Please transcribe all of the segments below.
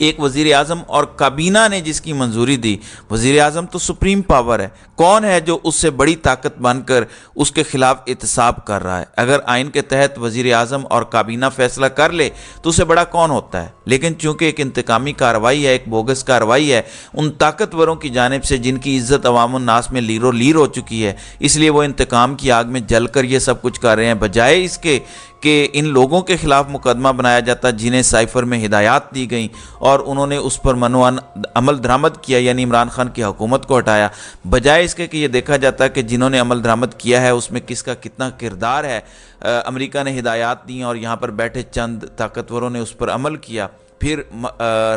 ایک وزیر اعظم اور کابینہ نے جس کی منظوری دی، وزیر اعظم تو سپریم پاور ہے، کون ہے جو اس سے بڑی طاقت بن کر اس کے خلاف احتساب کر رہا ہے؟ اگر آئین کے تحت وزیر اعظم اور کابینہ فیصلہ کر لے تو اسے بڑا کون ہوتا ہے؟ لیکن چونکہ ایک انتقامی کارروائی ہے، ایک بوگس کارروائی ہے ان طاقتوروں کی جانب سے جن کی عزت عوام الناس میں لیر و لیر ہو چکی ہے، اس لیے وہ انتقام کی آگ میں جل کر یہ سب کچھ کر رہے ہیں، بجائے اس کے کہ ان لوگوں کے خلاف مقدمہ بنایا جاتا جنہیں سائفر میں ہدایات دی گئیں اور انہوں نے اس پر منوان عمل درآمد کیا، یعنی عمران خان کی حکومت کو ہٹایا، بجائے اس کے کہ یہ دیکھا جاتا کہ جنہوں نے عمل درآمد کیا ہے اس میں کس کا کتنا کردار ہے۔ امریکہ نے ہدایات دیں اور یہاں پر بیٹھے چند طاقتوروں نے اس پر عمل کیا، پھر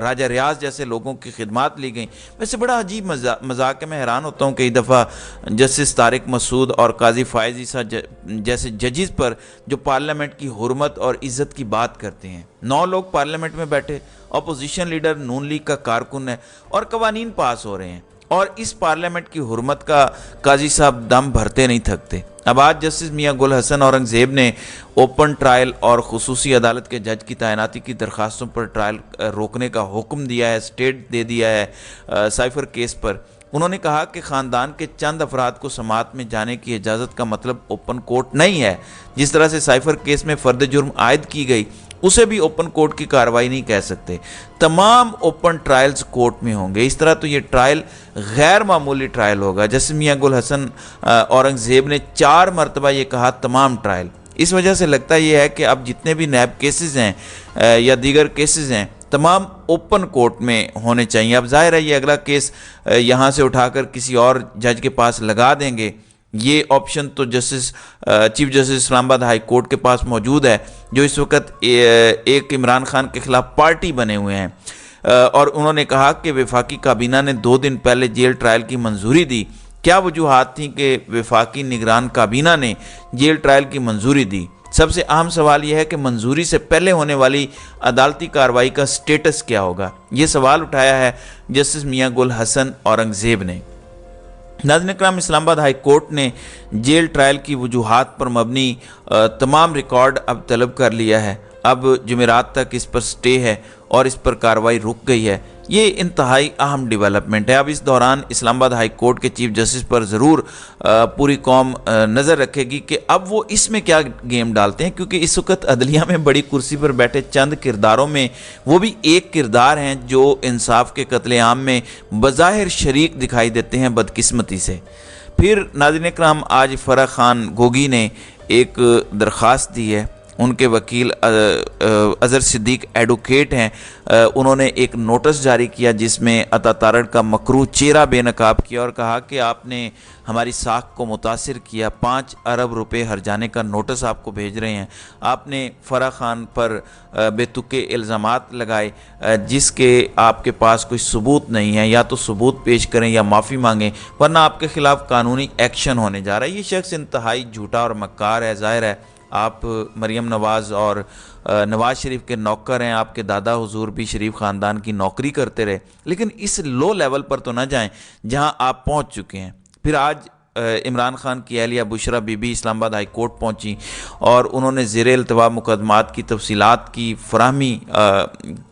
راجہ ریاض جیسے لوگوں کی خدمات لی گئیں۔ ویسے بڑا عجیب مذاق ہے، میں حیران ہوتا ہوں کئی دفعہ جسٹس طارق مسعود اور قاضی فائز عیسیٰ جیسے ججز پر جو پارلیمنٹ کی حرمت اور عزت کی بات کرتے ہیں۔ 9 لوگ پارلیمنٹ میں بیٹھے، اپوزیشن لیڈر نون لیگ کا کارکن ہے اور قوانین پاس ہو رہے ہیں، اور اس پارلیمنٹ کی حرمت کا قاضی صاحب دم بھرتے نہیں تھکتے۔ اب آج جسٹس میاں گل حسن اورنگزیب نے اوپن ٹرائل اور خصوصی عدالت کے جج کی تعیناتی کی درخواستوں پر ٹرائل روکنے کا حکم دیا ہے، اسٹیٹ دے دیا ہے سائفر کیس پر۔ انہوں نے کہا کہ خاندان کے چند افراد کو سماعت میں جانے کی اجازت کا مطلب اوپن کورٹ نہیں ہے۔ جس طرح سے سائفر کیس میں فرد جرم عائد کی گئی اسے بھی اوپن کورٹ کی کارروائی نہیں کہہ سکتے، تمام اوپن ٹرائلز کورٹ میں ہوں گے۔ اس طرح تو یہ ٹرائل غیر معمولی ٹرائل ہوگا۔ جیسے میاں گل حسن اورنگزیب نے 4 مرتبہ یہ کہا تمام ٹرائل۔ اس وجہ سے لگتا یہ ہے کہ اب جتنے بھی نیب کیسز ہیں یا دیگر کیسز ہیں تمام اوپن کورٹ میں ہونے چاہیے۔ اب ظاہر ہے یہ اگلا کیس یہاں سے اٹھا کر کسی اور جج کے پاس لگا دیں گے، یہ آپشن تو چیف جسٹس اسلام آباد ہائی کورٹ کے پاس موجود ہے، جو اس وقت ایک عمران خان کے خلاف پارٹی بنے ہوئے ہیں، اور انہوں نے کہا کہ وفاقی کابینہ نے 2 دن پہلے جیل ٹرائل کی منظوری دی۔ کیا وجوہات تھیں کہ وفاقی نگران کابینہ نے جیل ٹرائل کی منظوری دی؟ سب سے اہم سوال یہ ہے کہ منظوری سے پہلے ہونے والی عدالتی کارروائی کا سٹیٹس کیا ہوگا؟ یہ سوال اٹھایا ہے جسٹس میاں گل حسن اورنگزیب نے۔ ناظرین اکرام، اسلام آباد ہائی کورٹ نے جیل ٹرائل کی وجوہات پر مبنی تمام ریکارڈ اب طلب کر لیا ہے۔ اب جمعرات تک اس پر سٹے ہے اور اس پر کارروائی رک گئی ہے۔ یہ انتہائی اہم ڈیولپمنٹ ہے۔ اب اس دوران اسلام آباد ہائی کورٹ کے چیف جسٹس پر ضرور پوری قوم نظر رکھے گی کہ اب وہ اس میں کیا گیم ڈالتے ہیں، کیونکہ اس وقت عدلیہ میں بڑی کرسی پر بیٹھے چند کرداروں میں وہ بھی ایک کردار ہیں جو انصاف کے قتل عام میں بظاہر شریک دکھائی دیتے ہیں بدقسمتی سے۔ پھر ناظرین اکرام، آج فرح خان گوگی نے ایک درخواست دی ہے۔ ان کے وکیل اظہر صدیق ایڈوکیٹ ہیں، انہوں نے ایک نوٹس جاری کیا جس میں عطا تارڑ کا مکروہ چہرہ بے نقاب کیا اور کہا کہ آپ نے ہماری ساکھ کو متاثر کیا، 5 ارب روپے ہرجانے کا نوٹس آپ کو بھیج رہے ہیں۔ آپ نے فرح خان پر بے تکے الزامات لگائے جس کے آپ کے پاس کوئی ثبوت نہیں ہے، یا تو ثبوت پیش کریں یا معافی مانگیں، ورنہ آپ کے خلاف قانونی ایکشن ہونے جا رہا ہے۔ یہ شخص انتہائی جھوٹا اور مکار ہے۔ ظاہر ہے آپ مریم نواز اور نواز شریف کے نوکر ہیں، آپ کے دادا حضور بھی شریف خاندان کی نوکری کرتے رہے، لیکن اس لو لیول پر تو نہ جائیں جہاں آپ پہنچ چکے ہیں۔ پھر آج عمران خان کی اہلیہ بشرا بی بی اسلام آباد ہائی کورٹ پہنچی اور انہوں نے زیر التوا مقدمات کی تفصیلات کی فراہمی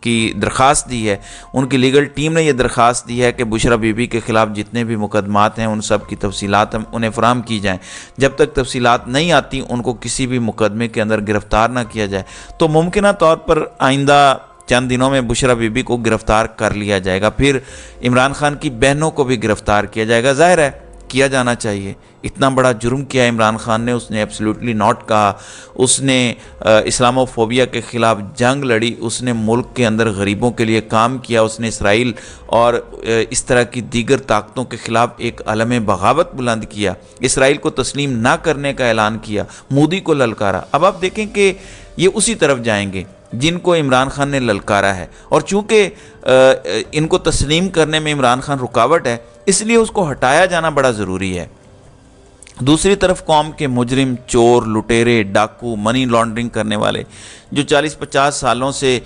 کی درخواست دی ہے۔ ان کی لیگل ٹیم نے یہ درخواست دی ہے کہ بشرا بی بی کے خلاف جتنے بھی مقدمات ہیں ان سب کی تفصیلات انہیں فراہم کی جائیں۔ جب تک تفصیلات نہیں آتی ان کو کسی بھی مقدمے کے اندر گرفتار نہ کیا جائے، تو ممکنہ طور پر آئندہ چند دنوں میں بشرا بی بی کو گرفتار کر لیا جائے گا۔ پھر عمران خان کی بہنوں کو بھی گرفتار کیا جائے گا۔ ظاہر ہے کیا جانا چاہیے، اتنا بڑا جرم کیا عمران خان نے، اس نے ایبسلیوٹلی ناٹ کہا، اس نے اسلامو فوبیا کے خلاف جنگ لڑی، اس نے ملک کے اندر غریبوں کے لیے کام کیا، اس نے اسرائیل اور اس طرح کی دیگر طاقتوں کے خلاف ایک علم بغاوت بلند کیا، اسرائیل کو تسلیم نہ کرنے کا اعلان کیا، مودی کو للکارا۔ اب آپ دیکھیں کہ یہ اسی طرف جائیں گے جن کو عمران خان نے للکارا ہے، اور چونکہ ان کو تسلیم کرنے میں عمران خان رکاوٹ ہے، اس لیے اس کو ہٹایا جانا بڑا ضروری ہے۔ دوسری طرف قوم کے مجرم، چور، لٹیرے، ڈاکو، منی لانڈرنگ کرنے والے جو 40-50 سالوں سے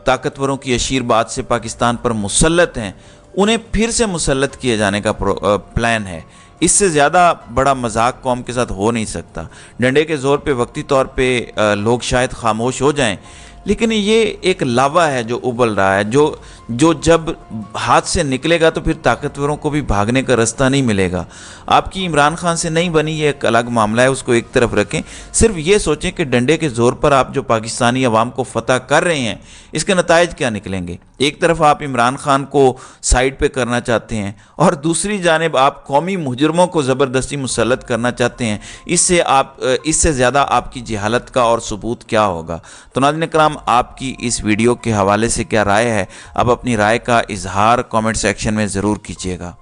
طاقتوروں کی اشیر بات سے پاکستان پر مسلط ہیں، انہیں پھر سے مسلط کیے جانے کا پلان ہے۔ اس سے زیادہ بڑا مذاق قوم کے ساتھ ہو نہیں سکتا۔ ڈنڈے کے زور پہ وقتی طور پہ لوگ شاید خاموش ہو جائیں، لیکن یہ ایک لاوا ہے جو ابل رہا ہے، جو جب ہاتھ سے نکلے گا تو پھر طاقتوروں کو بھی بھاگنے کا راستہ نہیں ملے گا۔ آپ کی عمران خان سے نہیں بنی، یہ ایک الگ معاملہ ہے، اس کو ایک طرف رکھیں۔ صرف یہ سوچیں کہ ڈنڈے کے زور پر آپ جو پاکستانی عوام کو فتح کر رہے ہیں، اس کے نتائج کیا نکلیں گے۔ ایک طرف آپ عمران خان کو سائیڈ پہ کرنا چاہتے ہیں اور دوسری جانب آپ قومی مجرموں کو زبردستی مسلط کرنا چاہتے ہیں۔ اس سے زیادہ آپ کی جہالت کا اور ثبوت کیا ہوگا۔ تو ناظرین کرام، آپ کی اس ویڈیو کے حوالے سے کیا رائے ہے؟ آپ اپنی رائے کا اظہار کامنٹ سیکشن میں ضرور کیجیے گا۔